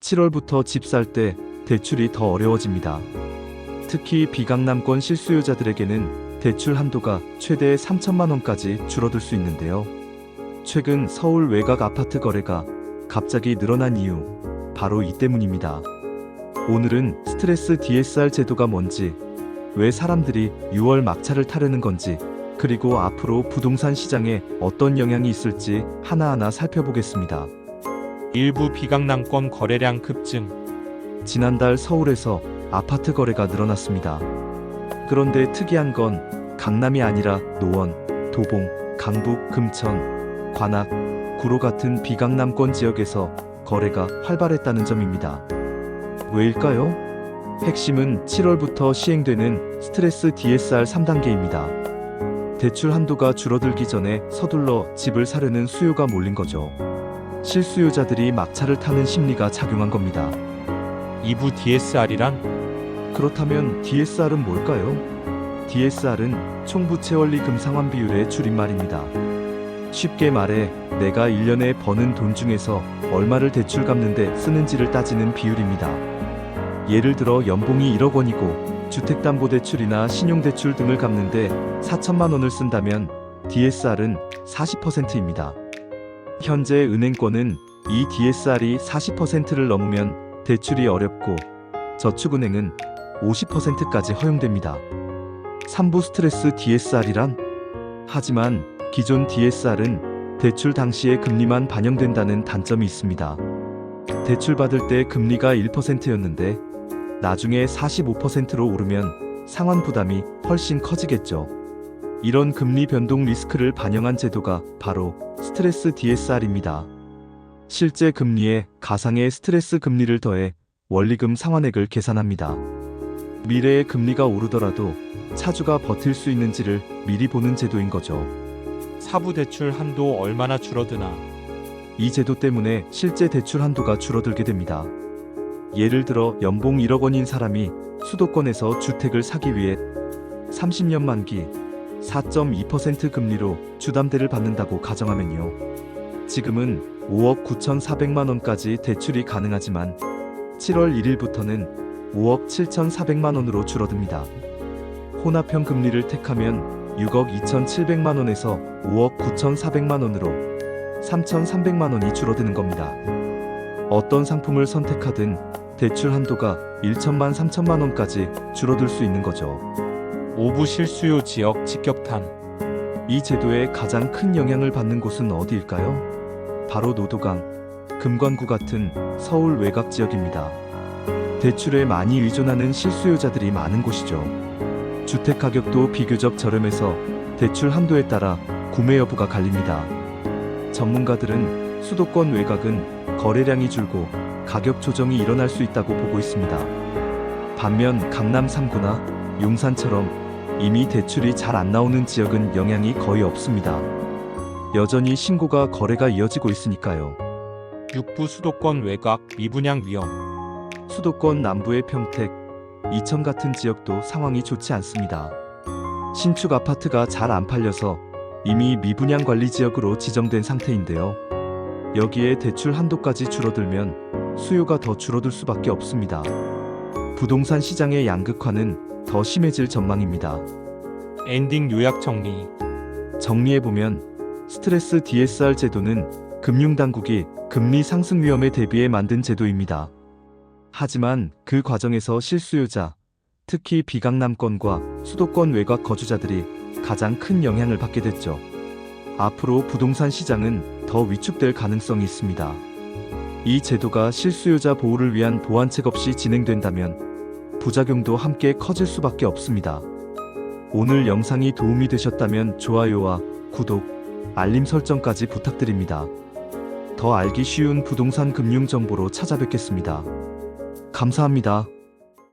7월부터 집 살 때 대출이 더 어려워집니다. 특히 비강남권 실수요자들에게는 대출 한도가 최대 3천만 원까지 줄어들 수 있는데요. 최근 서울 외곽 아파트 거래가 갑자기 늘어난 이유, 바로 이 때문입니다. 오늘은 스트레스 DSR 제도가 뭔지, 왜 사람들이 6월 막차를 타려는 건지, 그리고 앞으로 부동산 시장에 어떤 영향이 있을지 하나하나 살펴보겠습니다. 일부 비강남권 거래량 급증. 지난달 서울에서 아파트 거래가 늘어났습니다. 그런데 특이한 건 강남이 아니라 노원, 도봉, 강북, 금천, 관악, 구로 같은 비강남권 지역에서 거래가 활발했다는 점입니다. 왜일까요? 핵심은 7월부터 시행되는 스트레스 DSR 3단계입니다. 대출 한도가 줄어들기 전에 서둘러 집을 사려는 수요가 몰린 거죠. 실수요자들이 막차를 타는 심리가 작용한 겁니다. 2부 DSR이란? 그렇다면 DSR은 뭘까요? DSR은 총부채 원리 금상환 비율의 줄임말입니다. 쉽게 말해 내가 1년에 버는 돈 중에서 얼마를 대출 갚는데 쓰는지를 따지는 비율입니다. 예를 들어 연봉이 1억 원이고 주택담보대출이나 신용대출 등을 갚는데 4천만 원을 쓴다면 DSR은 40%입니다. 현재 은행권은 이 DSR이 40%를 넘으면 대출이 어렵고 저축은행은 50%까지 허용됩니다. 3부 스트레스 DSR이란? 하지만 기존 DSR은 대출 당시의 금리만 반영된다는 단점이 있습니다. 대출 받을 때 금리가 1%였는데 나중에 45%로 오르면 상환 부담이 훨씬 커지겠죠. 이런 금리 변동 리스크를 반영한 제도가 바로 스트레스 DSR입니다. 실제 금리에 가상의 스트레스 금리를 더해 원리금 상환액을 계산합니다. 미래에 금리가 오르더라도 차주가 버틸 수 있는지를 미리 보는 제도인 거죠. 사부 대출 한도 얼마나 줄어드나? 이 제도 때문에 실제 대출 한도가 줄어들게 됩니다. 예를 들어 연봉 1억 원인 사람이 수도권에서 주택을 사기 위해 30년 만기 4.2% 금리로 주담대를 받는다고 가정하면요. 지금은 5억 9,400만 원까지 대출이 가능하지만 7월 1일부터는 5억 7,400만 원으로 줄어듭니다. 혼합형 금리를 택하면 6억 2,700만 원에서 5억 9,400만 원으로 3,300만 원이 줄어드는 겁니다. 어떤 상품을 선택하든 대출 한도가 1천만 3천만 원까지 줄어들 수 있는 거죠. 5부 실수요 지역 직격탄. 이 제도에 가장 큰 영향을 받는 곳은 어디일까요? 바로 노도강, 금관구 같은 서울 외곽 지역입니다. 대출에 많이 의존하는 실수요자들이 많은 곳이죠. 주택 가격도 비교적 저렴해서 대출 한도에 따라 구매 여부가 갈립니다. 전문가들은 수도권 외곽은 거래량이 줄고 가격 조정이 일어날 수 있다고 보고 있습니다. 반면 강남 3구나 용산처럼 이미 대출이 잘 안 나오는 지역은 영향이 거의 없습니다. 여전히 신고가 거래가 이어지고 있으니까요. 6부 수도권 외곽 미분양 위험. 수도권 남부의 평택, 이천 같은 지역도 상황이 좋지 않습니다. 신축 아파트가 잘 안 팔려서 이미 미분양 관리 지역으로 지정된 상태인데요. 여기에 대출 한도까지 줄어들면 수요가 더 줄어들 수밖에 없습니다. 부동산 시장의 양극화는 더 심해질 전망입니다. 엔딩 요약 정리. 정리해보면 스트레스 DSR 제도는 금융당국이 금리 상승 위험에 대비해 만든 제도입니다. 하지만 그 과정에서 실수요자, 특히 비강남권과 수도권 외곽 거주자들이 가장 큰 영향을 받게 됐죠. 앞으로 부동산 시장은 더 위축될 가능성이 있습니다. 이 제도가 실수요자 보호를 위한 보완책 없이 진행된다면 부작용도 함께 커질 수밖에 없습니다. 오늘 영상이 도움이 되셨다면 좋아요와 구독, 알림 설정까지 부탁드립니다. 더 알기 쉬운 부동산 금융 정보로 찾아뵙겠습니다. 감사합니다.